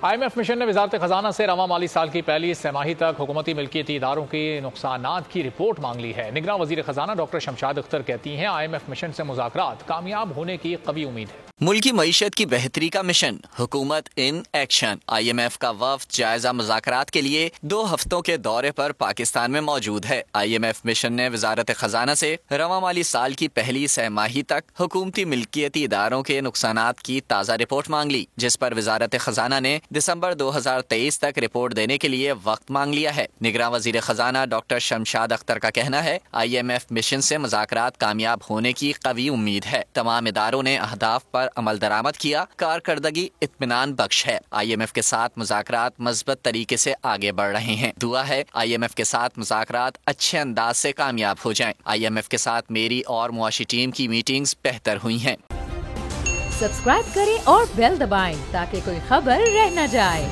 IMF mission نے وزارت خزانہ سے رواں مالی سال کی پہلی سہ ماہی تک حکومتی ملکیتی اداروں کے نقصانات کی رپورٹ مانگ لی ہے۔ نگراں وزیر خزانہ ڈاکٹر شمشاد اختر کہتی ہیں IMF مشن سے مذاکرات کامیاب ہونے کی قوی امید ہے۔ ملکی معیشت کی بہتری کا مشن، حکومت ان ایکشن۔ IMF کا وفد جائزہ مذاکرات کے لیے 2 ہفتوں کے دورے پر پاکستان میں موجود ہے۔ IMF مشن نے وزارت خزانہ سے رواں مالی سال کی پہلی سہ ماہی تک حکومتی ملکیتی اداروں کے نقصانات کی تازہ رپورٹ مانگ لی، جس پر وزارت خزانہ نے دسمبر 2023 تک رپورٹ دینے کے لیے وقت مانگ لیا ہے۔ نگراں وزیر خزانہ ڈاکٹر شمشاد اختر کا کہنا ہے IMF مشن سے مذاکرات کامیاب ہونے کی قوی امید ہے۔ تمام اداروں نے اہداف پر عمل درآمد کیا، کارکردگی اطمینان بخش ہے۔ IMF کے ساتھ مذاکرات مثبت طریقے سے آگے بڑھ رہے ہیں۔ دعا ہے IMF کے ساتھ مذاکرات اچھے انداز سے کامیاب ہو جائیں۔ IMF کے ساتھ میری اور معاشی ٹیم کی میٹنگز بہتر ہوئی ہیں۔ سبسکرائب کریں اور بیل دبائیں تاکہ کوئی خبر رہ نہ جائے۔